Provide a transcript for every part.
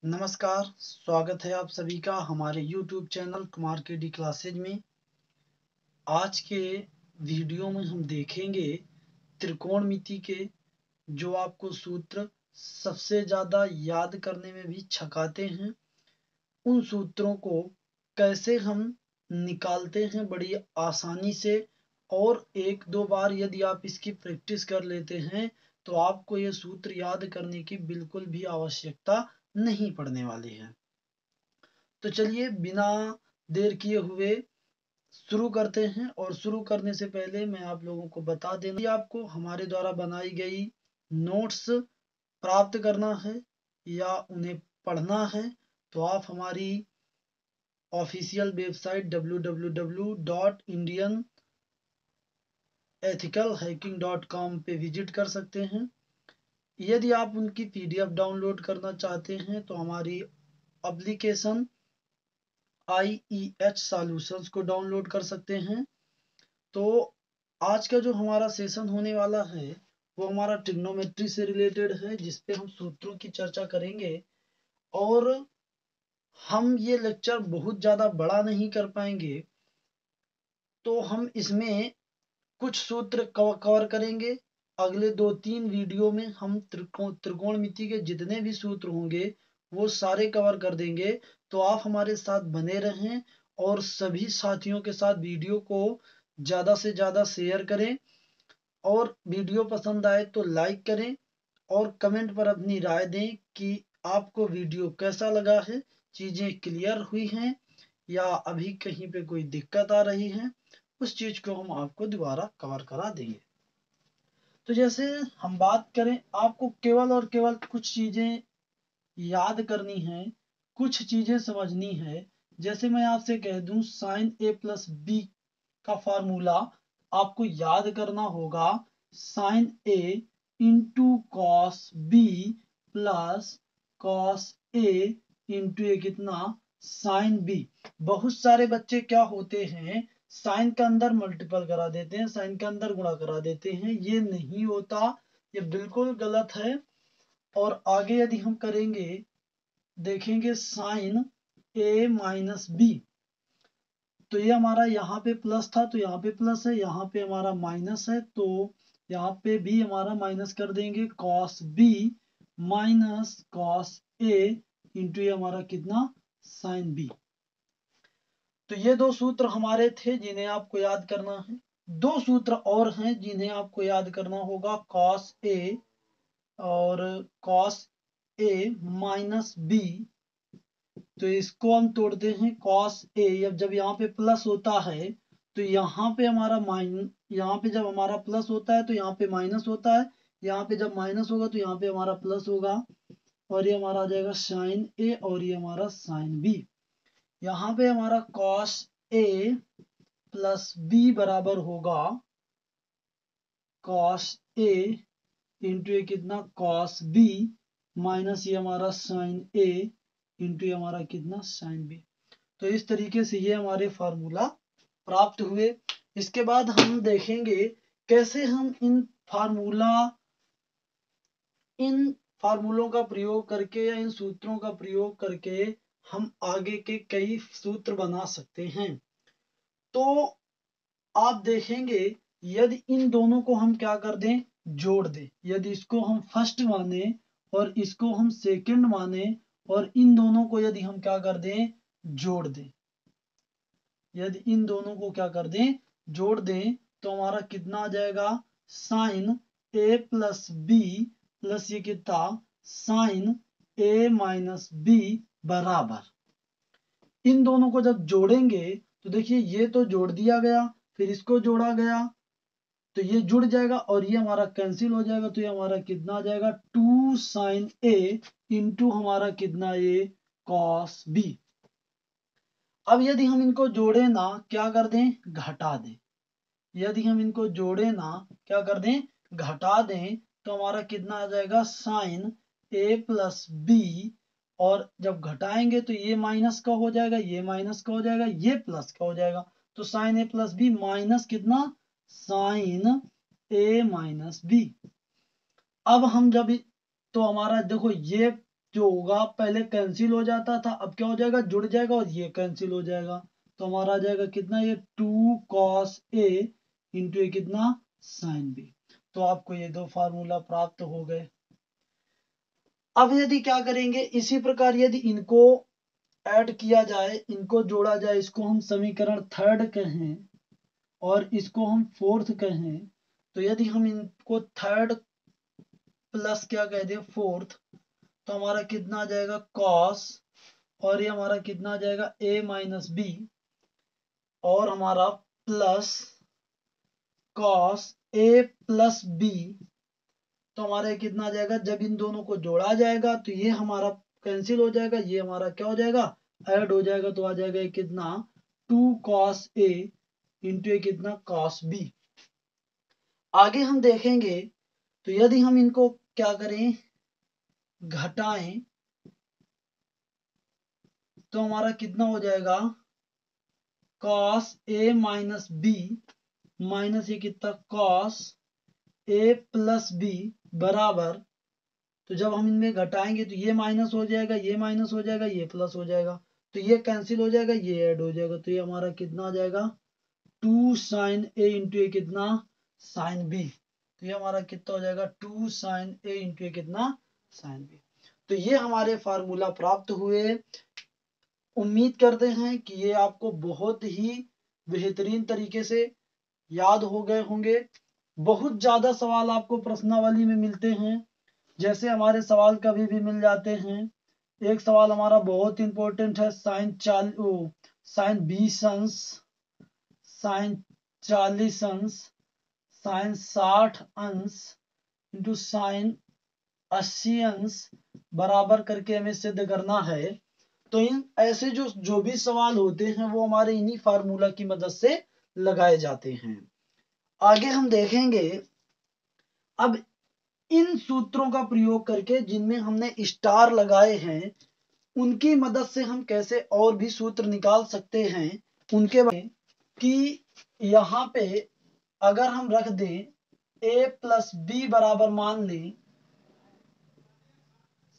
नमस्कार, स्वागत है आप सभी का हमारे YouTube चैनल कुमार के डी क्लासेज में। आज के वीडियो में हम देखेंगे त्रिकोणमिति के जो आपको सूत्र सबसे ज़्यादा याद करने में भी छकाते हैं, उन सूत्रों को कैसे हम निकालते हैं बड़ी आसानी से। और एक दो बार यदि आप इसकी प्रैक्टिस कर लेते हैं तो आपको ये सूत्र याद करने की बिल्कुल भी आवश्यकता नहीं पड़ने वाली है। तो चलिए बिना देर किए हुए शुरू करते हैं। और शुरू करने से पहले मैं आप लोगों को बता देना कि आपको हमारे द्वारा बनाई गई नोट्स प्राप्त करना है या उन्हें पढ़ना है तो आप हमारी ऑफिशियल वेबसाइट www.indianethicalhacking.com पे विजिट कर सकते हैं। यदि आप उनकी PDF डाउनलोड करना चाहते हैं तो हमारी एप्लीकेशन IEH सॉल्यूशंस को डाउनलोड कर सकते हैं। तो आज का जो हमारा सेशन होने वाला है वो हमारा ट्रिग्नोमेट्री से रिलेटेड है, जिसपे हम सूत्रों की चर्चा करेंगे। और हम ये लेक्चर बहुत ज़्यादा बड़ा नहीं कर पाएंगे, तो हम इसमें कुछ सूत्र कवर करेंगे। अगले 2-3 वीडियो में हम त्रिकोणमिति के जितने भी सूत्र होंगे वो सारे कवर कर देंगे। तो आप हमारे साथ बने रहें और सभी साथियों के साथ वीडियो को ज़्यादा से ज़्यादा शेयर करें। और वीडियो पसंद आए तो लाइक करें और कमेंट पर अपनी राय दें कि आपको वीडियो कैसा लगा है, चीज़ें क्लियर हुई हैं या अभी कहीं पे कोई दिक्कत आ रही है। उस चीज़ को हम आपको दोबारा कवर करा देंगे। तो जैसे हम बात करें, आपको केवल और केवल कुछ चीज़ें याद करनी है, कुछ चीज़ें समझनी है। जैसे मैं आपसे कह दूं sin a प्लस बी का फार्मूला आपको याद करना होगा। sin a into cos b plus cos a into a कितना sin बी। बहुत सारे बच्चे क्या होते हैं, साइन के अंदर मल्टीपल करा देते हैं, साइन के अंदर गुणा करा देते हैं। ये नहीं होता, ये बिल्कुल गलत है। और आगे यदि हम करेंगे, देखेंगे साइन ए माइनस बी, तो ये हमारा यहाँ पे प्लस था तो यहाँ पे प्लस है, यहाँ पे हमारा माइनस है तो यहाँ पे भी हमारा माइनस कर देंगे। Cos B minus cos a into ये हमारा कितना साइन बी। तो ये दो सूत्र हमारे थे जिन्हें आपको याद करना है। दो सूत्र और हैं जिन्हें आपको याद करना होगा, कॉस ए और कॉस ए माइनस बी। तो इसको हम तोड़ते हैं, कॉस ए जब यहाँ पे प्लस होता है तो यहाँ पे हमारा यहाँ पे जब हमारा प्लस होता है तो यहाँ पे माइनस होता है, यहाँ पे जब माइनस होगा तो यहाँ पे हमारा प्लस होगा। और ये हमारा आ जाएगा साइन ए और ये हमारा साइन बी। यहाँ पे हमारा कॉस ए प्लस बी बराबर होगा कॉस ए इंटू ये कितना कॉस बी माइनस ये हमारा साइन ए इंटू ये हमारा कितना साइन बी। तो इस तरीके से ये हमारे फार्मूला प्राप्त हुए। इसके बाद हम देखेंगे कैसे हम इन फार्मूलों का प्रयोग करके या इन सूत्रों का प्रयोग करके हम आगे के कई सूत्र बना सकते हैं। तो आप देखेंगे यदि इन दोनों को हम क्या कर दें, जोड़ दें। यदि इसको हम फर्स्ट माने और इसको हम सेकंड माने और इन दोनों को यदि हम क्या कर दें, जोड़ दें। यदि इन दोनों को क्या कर दें, जोड़ दें, तो हमारा कितना आ जाएगा, साइन ए प्लस बी प्लस ये कितना साइन ए माइनस बी बराबर। इन दोनों को जब जोड़ेंगे तो देखिए ये तो जोड़ दिया गया, फिर इसको जोड़ा गया तो ये जुड़ जाएगा और ये हमारा कैंसिल हो जाएगा। तो ये हमारा कितना आ जाएगा, 2 साइन ए इंटू हमारा कितना ये कॉस बी। अब यदि हम इनको जोड़े ना क्या कर दें, घटा दें। यदि हम इनको जोड़े ना क्या कर दें, घटा दें, तो हमारा कितना आ जाएगा, साइन ए प्लस बी। और जब घटाएंगे तो ये माइनस का हो जाएगा, ये माइनस का हो जाएगा, ये प्लस का हो जाएगा। तो साइन ए प्लस बी माइनस कितना, साइन ए माइनस बी। अब हम जब तो हमारा देखो ये जो होगा पहले कैंसिल हो जाता था, अब क्या हो जाएगा, जुड़ जाएगा और ये कैंसिल हो जाएगा। तो हमारा आ जाएगा कितना, ये 2 cos A इंटू ये कितना sin B। तो आपको ये दो फार्मूला प्राप्त हो गए। अब यदि क्या करेंगे, इसी प्रकार यदि इनको ऐड किया जाए, इनको जोड़ा जाए, इसको हम समीकरण थर्ड कहें और इसको हम फोर्थ कहें, तो यदि हम इनको थर्ड प्लस क्या कह दे फोर्थ, तो हमारा कितना आ जाएगा cos, और ये हमारा कितना आ जाएगा a माइनस बी, और हमारा plus cos a plus B. तो हमारा कितना आ जाएगा, जब इन दोनों को जोड़ा जाएगा तो ये हमारा कैंसिल हो जाएगा, ये हमारा क्या हो जाएगा, ऐड हो जाएगा। तो आ जाएगा ये कितना 2 cos A इंटू ये कितना cos B। आगे हम देखेंगे, तो यदि हम इनको क्या करें, घटाएं, तो हमारा कितना हो जाएगा cos A minus B minus ये कितना cos A प्लस बी बराबर, तो जब हम इनमें घटाएंगे तो ये माइनस हो जाएगा, ये माइनस हो जाएगा, ये प्लस हो जाएगा, तो ये कैंसिल हो जाएगा, ये ऐड हो जाएगा। तो ये हमारा कितना आ जाएगा 2 sin A इंटू ये कितना sin B। तो ये हमारा कितना हो जाएगा 2 sin A इंटू ये कितना sin B। तो ये हमारे फार्मूला प्राप्त हुए। उम्मीद करते हैं कि ये आपको बहुत ही बेहतरीन तरीके से याद हो गए होंगे। बहुत ज्यादा सवाल आपको प्रश्नावली में मिलते हैं, जैसे हमारे सवाल कभी भी मिल जाते हैं। एक सवाल हमारा बहुत इंपॉर्टेंट है, साइन 20 अंश, साइन 40 अंश, साइन 60 अंश इंटू साइन 80 अंश बराबर करके हमें सिद्ध करना है। तो इन ऐसे जो जो भी सवाल होते हैं वो हमारे इन्हीं फार्मूला की मदद से लगाए जाते हैं। आगे हम देखेंगे, अब इन सूत्रों का प्रयोग करके जिनमें हमने स्टार लगाए हैं, उनकी मदद से हम कैसे और भी सूत्र निकाल सकते हैं उनके बारे में, कि यहाँ पे अगर हम रख दें a प्लस बी बराबर मान लें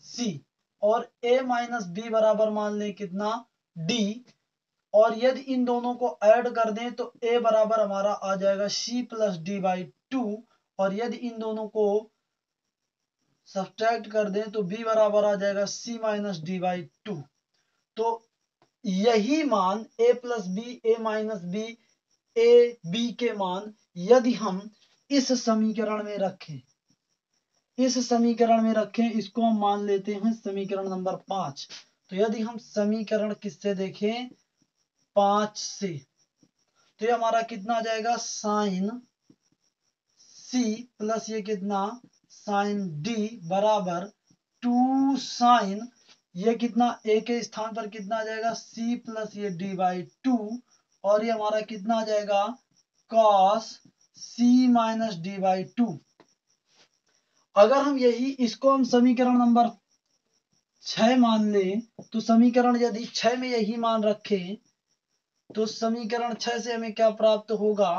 c, और a माइनस बी बराबर मान लें कितना d, और यदि इन दोनों को ऐड कर दें तो a बराबर हमारा आ जाएगा c प्लस डी बाई 2, और यदि इन दोनों को सब्ट्रैक्ट कर दें तो b बराबर आ जाएगा c माइनस डी बाई 2। तो यही मान a plus B, a minus B, A B के मान यदि हम इस समीकरण में रखें, इसको हम मान लेते हैं समीकरण नंबर 5। तो यदि हम समीकरण किससे देखें, 5 से, तो ये हमारा कितना आ जाएगा साइन सी प्लस ये कितना साइन डी बराबर 2 साइन ये कितना ए के स्थान पर कितना आ जाएगा c प्लस ये डी बाई 2, और ये हमारा कितना आ जाएगा cos c minus D by 2। अगर हम यही इसको हम समीकरण नंबर 6 मान लें, तो समीकरण यदि 6 में यही मान रखें तो समीकरण 6 से हमें क्या प्राप्त होगा,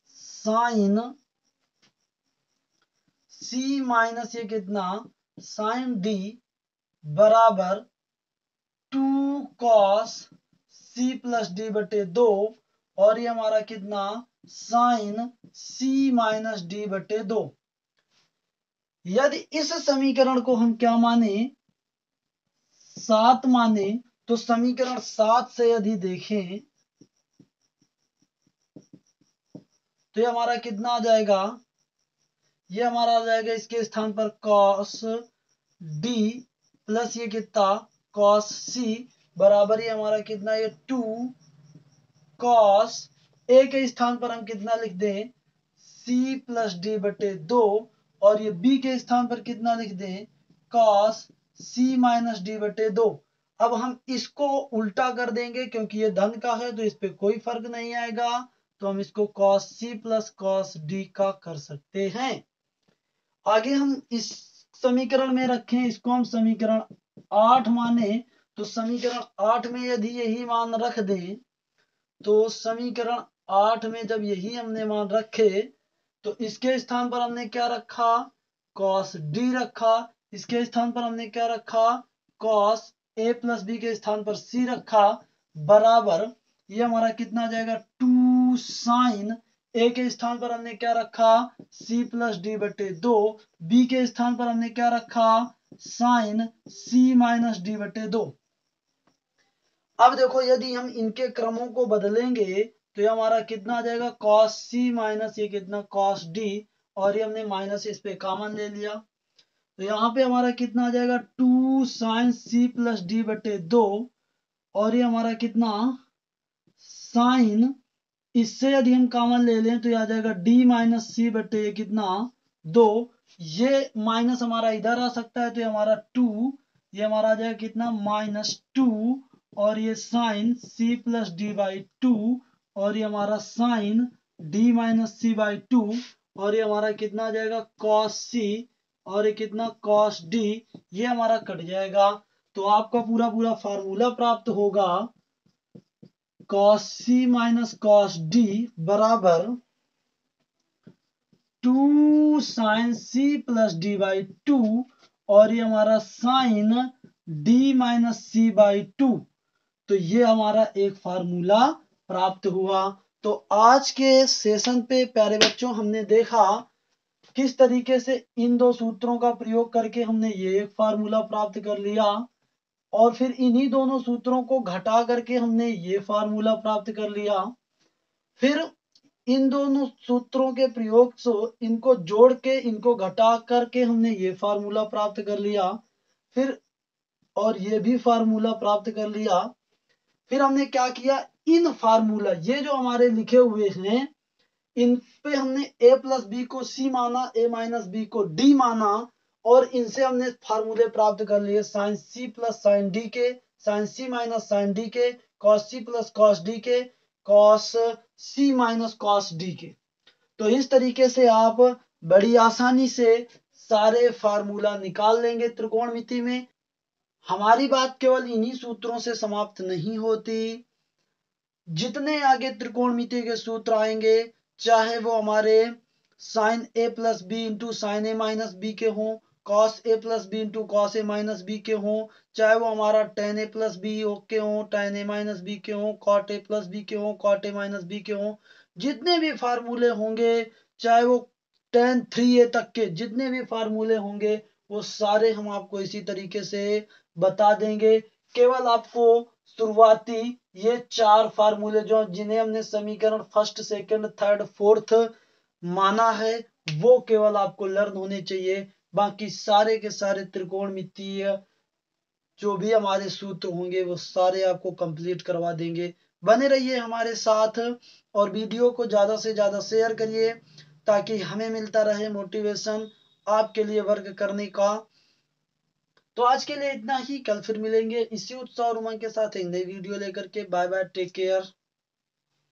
साइन c माइनस ये कितना साइन डी बराबर 2 cos c प्लस डी बटे 2, और ये हमारा कितना साइन c माइनस डी बटे 2। यदि इस समीकरण को हम क्या माने, 7 माने, तो समीकरण 7 से यदि देखें तो ये हमारा कितना आ जाएगा, ये हमारा आ जाएगा इसके स्थान पर cos d प्लस ये कितना cos c बराबर ये हमारा कितना, ये 2 cos a के स्थान पर हम कितना लिख दें c प्लस डी बटे 2, और ये b के स्थान पर कितना लिख दें cos c माइनस डी बटे 2। अब हम इसको उल्टा कर देंगे, क्योंकि ये धन का है तो इस पे कोई फर्क नहीं आएगा, तो हम इसको cos c plus cos d का कर सकते हैं। आगे हम इस समीकरण में रखें, इसको हम समीकरण 8 माने, तो समीकरण 8 में यदि यही मान रख दें, तो समीकरण 8 में जब यही हमने मान रखे तो इसके स्थान पर हमने क्या रखा cos d रखा, इसके स्थान पर हमने क्या रखा, कॉस ए प्लस बी के स्थान पर सी रखा, बराबर ये हमारा कितना आ जाएगा, 2 साइन ए के स्थान पर हमने क्या रखा, सी प्लस डी बटे 2, बी के स्थान पर हमने क्या रखा, साइन सी माइनस डी बटे 2। अब देखो यदि हम इनके क्रमों को बदलेंगे तो ये हमारा कितना आ जाएगा, कॉस सी माइनस ये कितना, कॉस डी, और ये हमने माइनस इस पे कॉमन ले लिया, तो यहाँ पे हमारा कितना आ जाएगा, 2 साइन सी प्लस डी बटे 2, और ये हमारा कितना, साइन, इससे यदि हम कॉमन ले लें तो ये आ जाएगा डी माइनस सी बटे कितना, 2, ये माइनस हमारा इधर आ सकता है तो ये हमारा 2, ये हमारा आ जाएगा कितना, -2, और ये sine C plus D by 2, और ये हमारा sine D minus C by 2, और ये हमारा कितना आ जाएगा, कॉस सी, और ये कितना, कॉस डी, ये हमारा कट जाएगा। तो आपका पूरा पूरा फार्मूला प्राप्त होगा, cos C minus cos D बराबर 2 sine C plus D by 2, और ये हमारा sine D minus C by 2। तो ये हमारा एक फार्मूला प्राप्त हुआ। तो आज के सेशन पे प्यारे बच्चों हमने देखा किस तरीके से इन दो सूत्रों का प्रयोग करके हमने ये एक फार्मूला प्राप्त कर लिया, और फिर इन्हीं दोनों सूत्रों को घटा करके हमने ये फार्मूला प्राप्त कर लिया। फिर इन दोनों सूत्रों के प्रयोग से इनको जोड़ के इनको घटा करके हमने ये फार्मूला प्राप्त कर लिया, फिर और ये भी फार्मूला प्राप्त कर लिया। फिर हमने क्या किया, इन फार्मूला ये जो हमारे लिखे हुए हैं इन पे हमने a प्लस बी को c माना, a माइनस बी को d माना, और इनसे हमने फार्मूले प्राप्त कर लिए, sine c plus sine d के, sine c minus sine d के, cos c plus cos d के, cos c minus cos d के। तो इस तरीके से आप बड़ी आसानी से सारे फार्मूला निकाल लेंगे त्रिकोणमिति में। हमारी बात केवल इन्हीं सूत्रों से समाप्त नहीं होती, जितने आगे त्रिकोणमिति के सूत्र आएंगे, चाहे वो हमारे साइन ए प्लस बी इंटू साइन ए माइनस बी के हों, cos A plus B into cos A minus B के हों, चाहे वो हमारा टेन ए प्लस बी के हों, टेन ए माइनस बी के हों, कॉट ए प्लस बी के हों, कॉट ए माइनस बी के हों, जितने भी फार्मूले होंगे, चाहे वो टेन 3a तक के जितने भी फार्मूले होंगे, वो सारे हम आपको इसी तरीके से बता देंगे। केवल आपको शुरुआती ये 4 फार्मूले जो जिन्हें हमने समीकरण फर्स्ट सेकंड थर्ड फोर्थ माना है, वो केवल आपको लर्न होने चाहिए। बाकी सारे के सारे त्रिकोणमितीय जो भी हमारे सूत्र होंगे वो सारे आपको कंप्लीट करवा देंगे। बने रहिए हमारे साथ और वीडियो को ज्यादा से ज्यादा शेयर करिए ताकि हमें मिलता रहे मोटिवेशन आपके लिए वर्क करने का। तो आज के लिए इतना ही, कल फिर मिलेंगे इसी उत्साह और उमंग के साथ एक नई वीडियो लेकर के। Bye bye, take care.